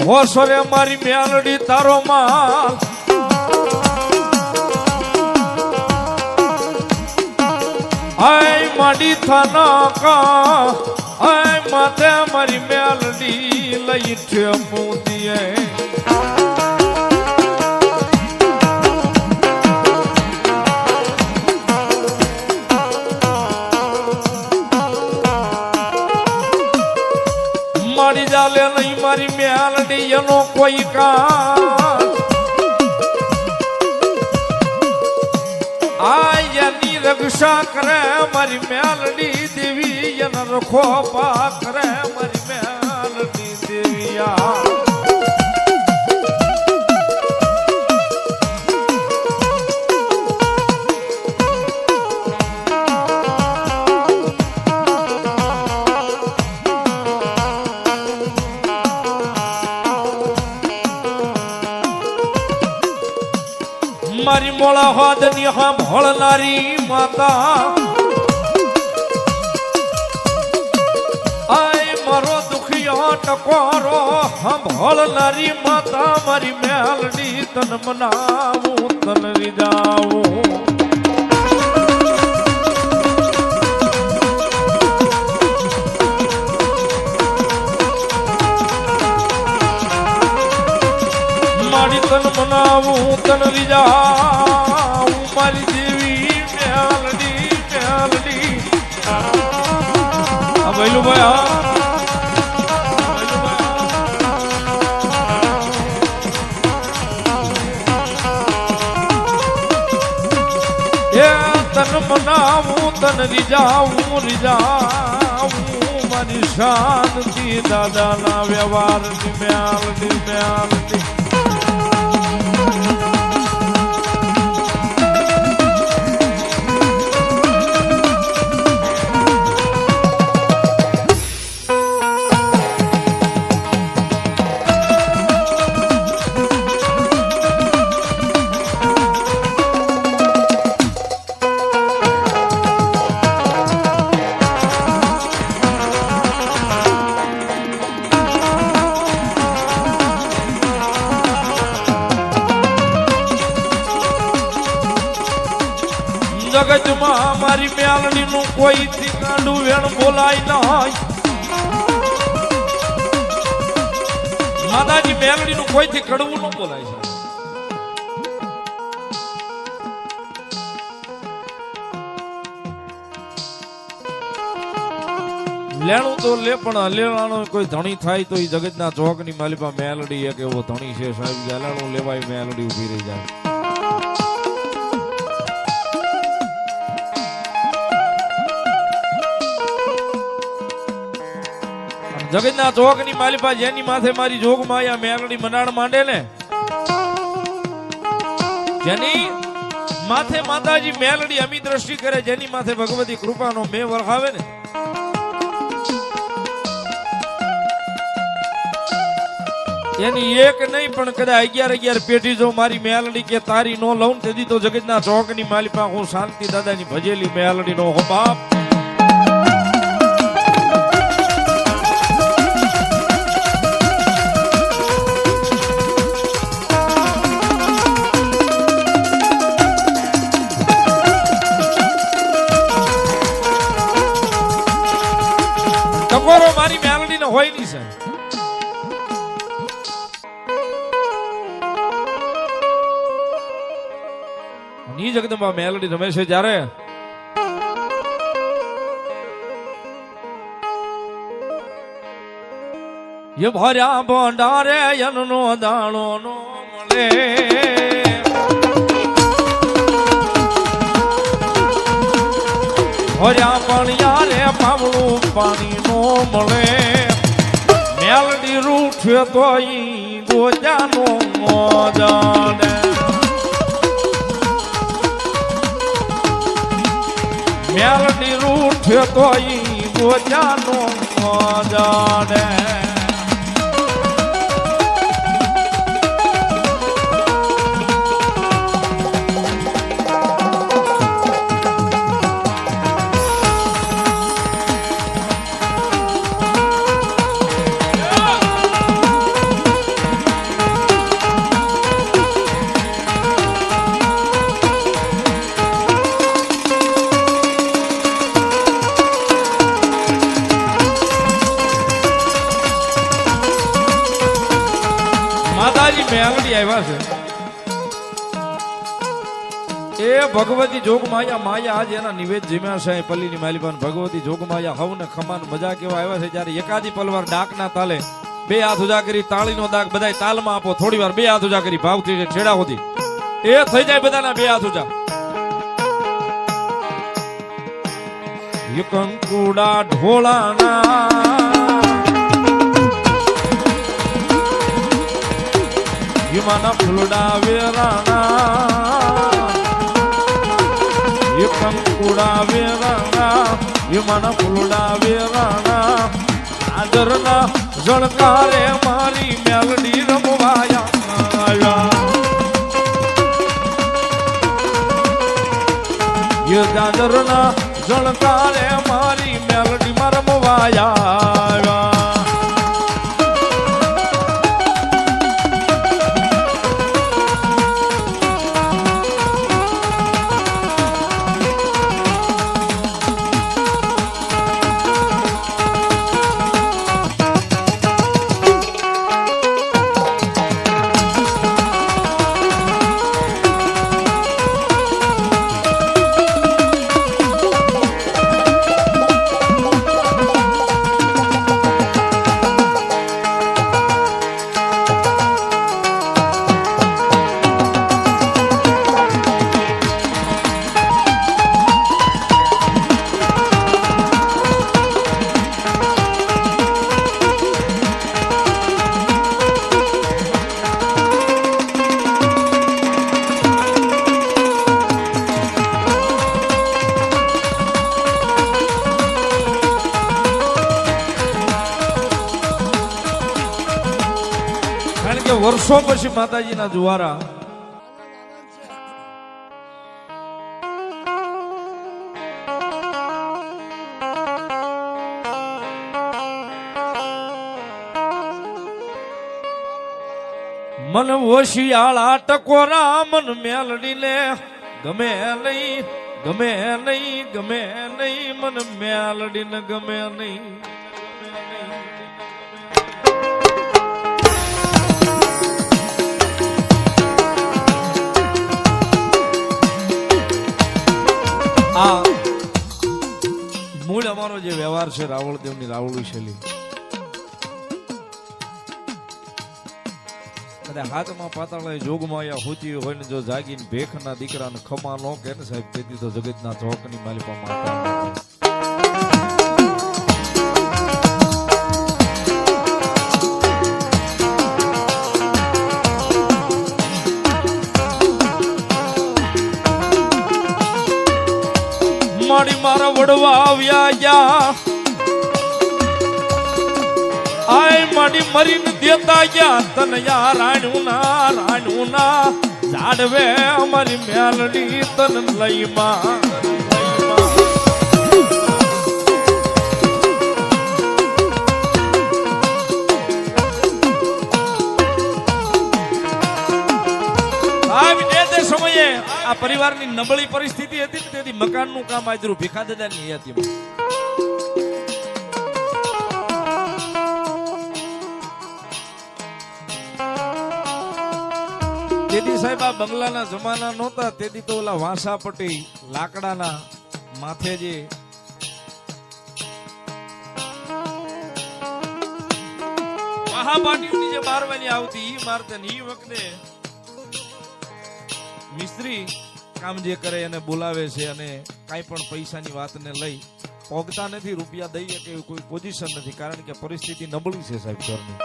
હોસરે મારી મેલડી તારો માલ આય માડી થાના કા આય માતે મારી મેલડી લઈ છે મોદીએ મારી જાલે નહીં મારી મેલડી એનો કોઈ કામ આયની રક્ષા કરે મારી મેલડી દેવી એનો રખો પા કરે મારી મેલડી દેવિયા મારી મોળા હોદની સાંભળનારી માતા આય મારો દુખિયો ટકોરો સાંભળનારી માતા મારી મેલડી તન મનાવું તન રીજાવું મારી તન મનાવું તન રીજાવું મારી દેવી મેલડી મેલડી આ ભૈલું ભાઈ એ તન મનાવું તન રીજાવું રીજાવું મારી શાંતિ દાદાના વ્યવહારની મેલડી મેલડી જગતમાં મારી મેલડી નું કોઈ ઠીકાણું વેણ બોલાય નહીં માતાજી મેલડી નું કોઈ થી કડવું ન બોલાય છે લેણું તો લે પણ લેવાનું કોઈ ધણી થાય તો એ જગતના ચોકની માલિપા મેલડી એક એવો ધણી છે સાહેબ લેણું લેવાય મેલડી ઉભી રહી જાય જગતના ચોકની માલિપા જેની માથે મારી જોગ માયા મેલડી મનાડ માંડે ને જેની માથે માતાજી મેલડી અમી દ્રષ્ટિ કરે જેની માથે ભગવતી કૃપાનો મેં વરખાવે ને એની એક નહીં પણ કદાચ 11 પેઢી જો મારી મેલડી કે તારી નો લઉં તેથી તો જગતના ચોકની માલિપા હું શાંતિ દાદાની ભજેલી મેલડી નો હો બાપ ટકોરો મારી મેલડી નો હોય નહીં સાહેબ ની જગદંબા મેલડી રમે છે જ્યારે એ ભર્યા ભંડારે યનનો દાણો નો મળે ભર્યા પણિયા રે પાવળું પાણી નો મળે મેલડી રૂઠે તો ઈ ગોજાનો મોજાને મેલડી રૂઠે તો ઈ ગોજાનો મોજાને માતાજી મેલડી આવ્યા છે એ ભગવતી જોગમાયા માયા આજ એના નિવેદ જીમ્યા છે પલ્લીની માલિબાન ભગવતી જોગમાયા હવને ખમાન મજા કેવા આવ્યા છે જ્યારે એકાદી પલવાર ડાકના તાલે બે હાથ ઉજા કરી તાળીનો દાગ બધાય તાલમાં આપો થોડી વાર બે હાથ ઉજા કરી ભાવથી છેડા હોતી એ થઈ જાય બધાના બે હાથ ઉજા કંકુડા ઢોળાના યુમાના ફૂલડા વેરાના કંકુડા વેરાના યુમાના ફૂલડા વેરાના આદરના જળકારે મારી મેલડી રમવાયા દાદરના જળકારે મારી મેલડી માં રમવાયા વર્ષો પછી માતાજીના જુવારા મન ઓશિયાળા ટકોરા મન મેલડીને ગમે નહીં ગમે નહીં ગમે નહીં મન મેલડીને ગમે નહીં આ મૂળ અમારો જે વ્યવહાર છે રાવળદેવની રાવળી શૈલી કદાચ હાથમાં પાતાળે જોગમાયા હોતી હોય ને જો જાગીને ભેખના દીકરાને ખમા નો કે ને સાહેબ તેથી તો જગતના ચોકની માલિપા માતા મારી મારા વડવા આવ્યા ગયા આય મારી મરીને દેતા ગયા તને યા રાણું ના જાડવે અમારી મેલડી તન લઈ માં સમયે આ પરિવારની નબળી પરિસ્થિતિ હતી તેથી મકાનનું કામ આદરું ભીખા દાદાની હતી તેથી સાહેબ આ બંગલાના જમાના નહોતા તેથી તો ઓલા વાંસા પટ્ટી લાકડાના માથે જે મહાપાટીની જે મારવાની આવતી ઈ મારતે ને ઈ વખતે મિસ્ત્રી કામ જે કરે એને બોલાવે છે અને કાંઈ પણ પૈસાની વાતને લઈ પોગતા નથી રૂપિયા દઈએ કે કોઈ પોઝિશન નથી કારણ કે પરિસ્થિતિ નબળી છે સાહેબ ઘરની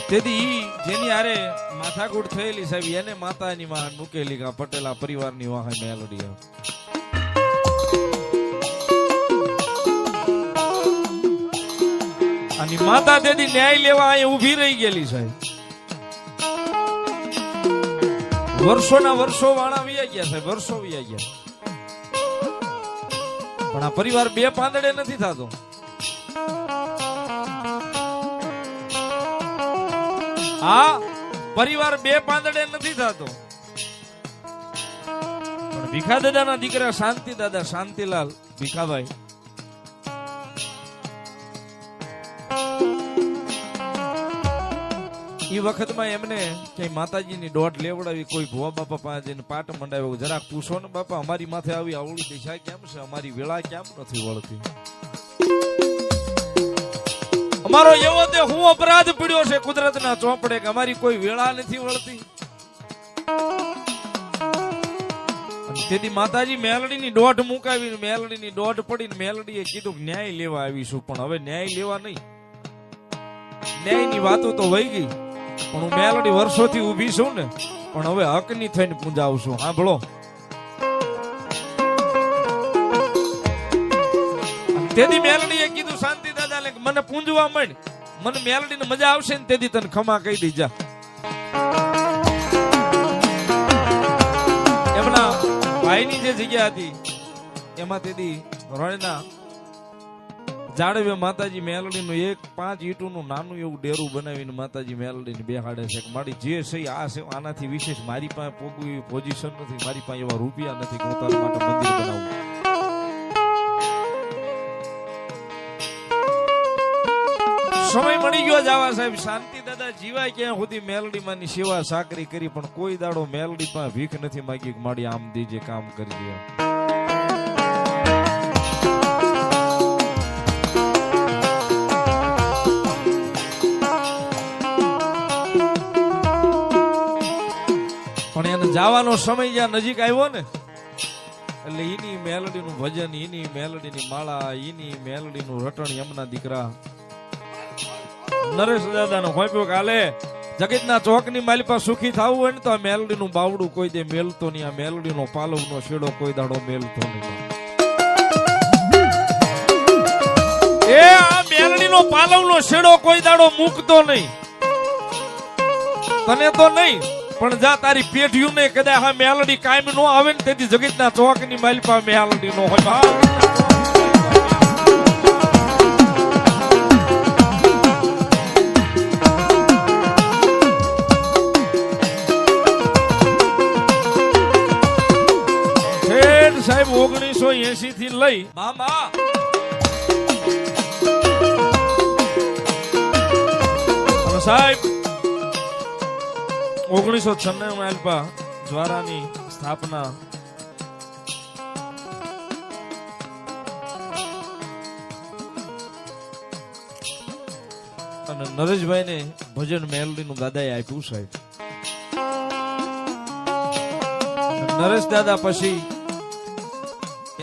તેથી જેની હારે માથાકૂટ થયેલી સાહેબ એને માતાની વાહન મૂકેલી કા પટેલા પરિવારની વાહન મેલડી અને માતા તેથી ન્યાય લેવા અહીં ઉભી રહી ગયેલી સાહેબ વર્ષોના વર્ષો વાળા વિયા ગયા સાહેબ વર્ષો વિયા ગયા પણ આ પરિવાર બે પાંદડે નથી થતો આ પરિવાર બે પાંદડે નથી થતો પણ ભીખા દાદાના દીકરા શાંતિ દાદા શાંતિલાલ ભીખાભાઈ એ વખતમાં એમને કઈ માતાજીની દોઢ લેવડાવી કોઈ ભુવા બાપા પાસે જઈને પાટ મંડાવ્યો જરાક પૂછો ને બાપા અમારી માથે આવી આવડી દિશા કેમ છે અમારી વેળા કેમ નથી વળતી અમારો એવો તે હું અપરાધ પડ્યો છે કુદરતના ચોપડે કે અમારી કોઈ વેળા નથી વળતી તેથી માતાજી મેલડીની દોઢ મુકાવીને મેલડીની દોઢ પડીને મેલડીએ કીધું કે ન્યાય લેવા આવીશું પણ હવે ન્યાય લેવા નહીં ન્યાયની વાતો તો વહી ગઈ પણ હું મેલડી વર્ષોથી ઊભી છું ને પણ હવે હકની થઈને પૂંજાવું છું સાંભળો તેથી મેલડીએ કીધું શાંતિ દાદાને કે મને પૂંજવા માંડ મને મેલડીને મજા આવશે ને તેથી તને ખમા કહી દીજા એમના ભાઈની જે જગ્યા હતી એમાં તેથી રણના જાડવે માતાજી મેલડીનું એક 5 ઈંટનું નાનું એવું ડેરું બનાવીને માતાજી મેલડીને બેહાડે છે કે મારી જે છે આ છે આનાથી વિશેષ મારી પાસે પોગવી એવી પોઝિશન નથી મારી પાસે એવા રૂપિયા નથી કે હું તારા માટે મંદિર બનાવું સમય મળી ગયો જાવા સાહેબ શાંતિ દાદા જીવાય ક્યાં સુધી મેલડી માની સેવા સાકરી કરી પણ કોઈ દાડો મેલડી પાસે ભીખ નથી માંગી કે મારી આમ દીજે કામ કરી દે પણ એને જવાનો સમય જ્યાં નજીક આવ્યો ને એટલે એની મેલડીનું ભજન એની મેલડીની માળા એની મેલડીનું રટણ એમના દીકરા નરેશ દાદાનો ખોપ્યો કાલે જગતના ચોકની માલિપા સુખી થવું હોય ને તો આ મેલડીનું બાવડું કોઈ દે મેલતો નહીં આ મેલડીનો પાલવનો શેડો કોઈ દાડો મેલતો નહીં એ આ મેલડીનો પાલવનો શેડો કોઈ દાડો મૂકતો નહીં તને તો નહીં પણ જા તારી પેઢીઓ ને કદાચ આ મેલડી કાયમ નો આવે ને તેથી જગતના ચોકની માલિપા મેલડી નો હોય સાહેબ 1980 થી લઈ મામા સાહેબ 1996 આલ્પા જ્વારાની સ્થાપના અને નરેશભાઈ ને ભજન મેલડીનું દાદાએ આપ્યું સાહેબ નરેશ દાદા પછી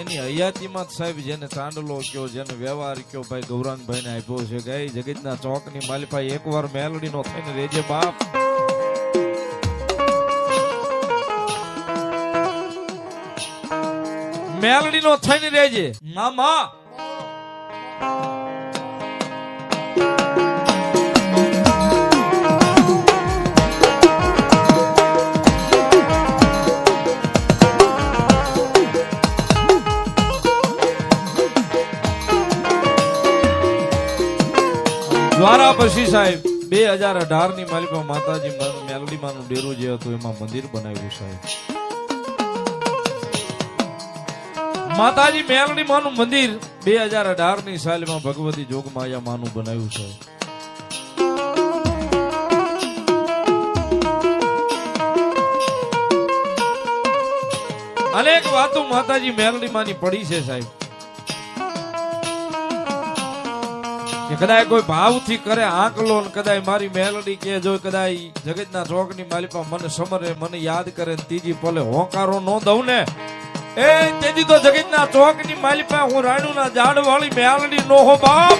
એની હયાતીમાં સાહેબ જેને ચાંદલો કયો જેને વ્યવહાર કયો ભાઈ ગૌરાંગભાઈ ને આપ્યો છે કે જગતના ચોકની માલિપાઈ એકવાર મેલડીનો થઈને રેજે બાપ મેલડીનો થઈને રેજે મામા દ્વારા પછી સાહેબ 2018 ની માલિકા માતાજી મેલડી માનું ડેરું જે હતું એમાં મંદિર બનાવ્યું સાહેબ માતાજી મેલડી માનું મંદિર 2018 ની સાલમાં ભગવતી જોગમાયા માનું બનાવ્યું સાહેબ અનેક વાતો માતાજી મેલડી માની પડી છે સાહેબ કે કદાચ કોઈ ભાવથી કરે આંકલો ને કદાચ મારી મેલડી કે જો કદાચ જગતના ચોકની માલિપા મને સમરે મને યાદ કરે ને ત્રીજી પલે હોંકારો નો દઉં ને એ તેથી તો જગતના ચોકની માલિપા હું રાણુના ઝાડ વાળી મેલડી નો હો બાપ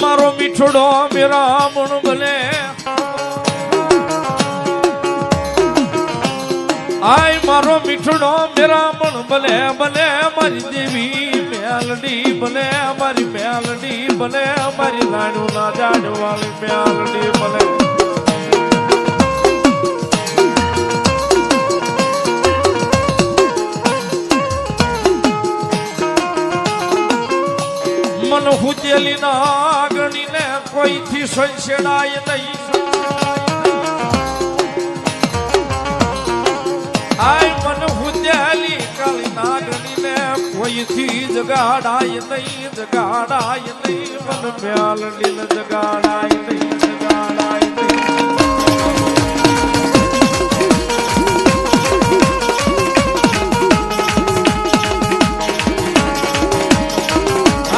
મારો મીઠડો મેરા મન બને આય મારો મીઠડો મેરા મન બને બને મારી દેવી મેલડી બને મારી મેલડી બને મારી રાણુના ઝાડ વાળી મેલડી બને મન હુજેલી ના ગણીને કોઈથી સંશેડાય નહીં આય મન હુદ્યાલી કાળી નાગણીને કોઈથી જગાડાય નહીં જગાડાય નહીં મન મ્યાલડીને જગાડાય નહીં જગાડાય નહીં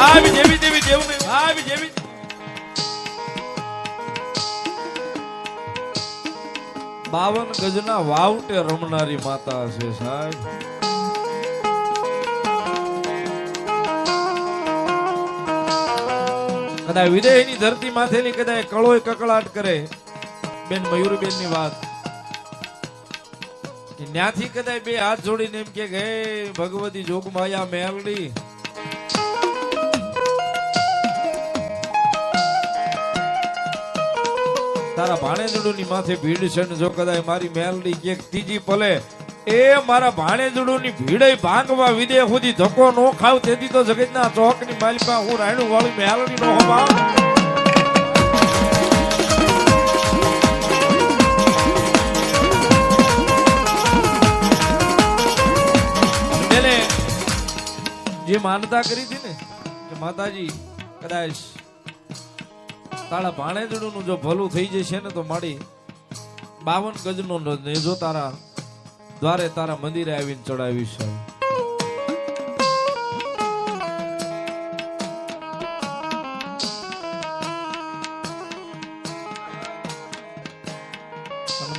આવી જેવી દેવી દેવને આવી જેવી બાવન ગજના વાવટે રમનારી માતા છે સાહેબ. કદાચ વિદેહની ધરતી માથેની કદાચ કળોય કકળાટ કરે બેન મયુરબેન ની વાત ત્યાંથી કદાચ બે હાથ જોડીને એમ કે હે ભગવતી જોગમાયા મેલડી તારા ભાણેજડુની માથે ભીડ છે ને જો કદાચ મારી મેલડી કે ત્રીજી પલે એ મારા ભાણેજડુની ભીડે ભાંગવા વિદે સુધી ધક્કો નો ખાવ તેથી તો જગતના ચોકની માલિકા હું રાયણું વાળી મેલડી નો હોવા તેને જે માનતા કરી હતી ને કે માતાજી કદાચ તારા ભાણેજડું જો ભલું થઈ જશે ને તો મારી 52 ગજનો નેજો તારા દ્વારે તારા મંદિરે આવીને ચડાવીશ.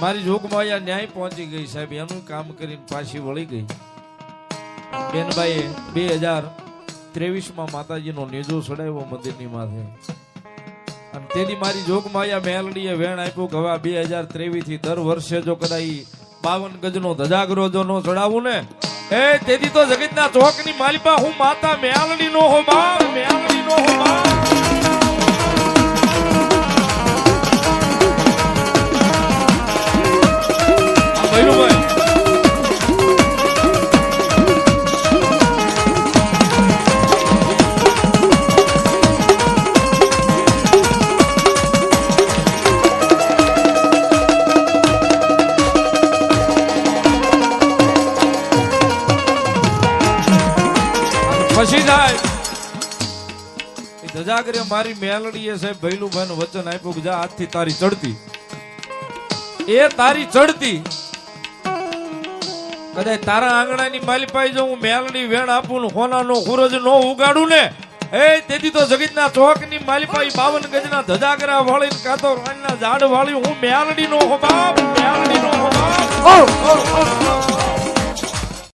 મારી જોગમાયા ન્યાય પહોંચી ગઈ સાહેબ એનું કામ કરીને પાછી વળી ગઈ. બેનબાઈએ 2023 માતાજીનો નેજો ચડાવ્યો મંદિરની માથે અને તેથી મારી જોગમાયા મેલડીએ વેણ આપ્યું કે હવે 2023 થી દર વર્ષે જો કદાચ 52 ગજનો ધજાગરો જો નો ચડાવું ને એ તેથી તો જગતના ચોકની માલિકા હું માતા મેલડી નો હો બા મેલડી નો હો બા ભાઈ પછી જાય એ ધજાગરે મારી મેલડીએ સાહેબ ભૈલુભાઈ નું વચન આપ્યું કે જા આજથી તારી ચડતી એ તારી ચડતી કદાચ તારા આંગણાની માલિપાઈ જો હું મેલડી વેણ આપું ને હોનાનો ખુરજ નો ઉગાડું ને એ તેથી તો જગતના ચોકની માલિપાઈ 52 ગજના ધજાગરા વાળી કાતો રાણના ઝાડ વાળી હું મેલડી નો હો બાપ મેલડી નો હો બાપ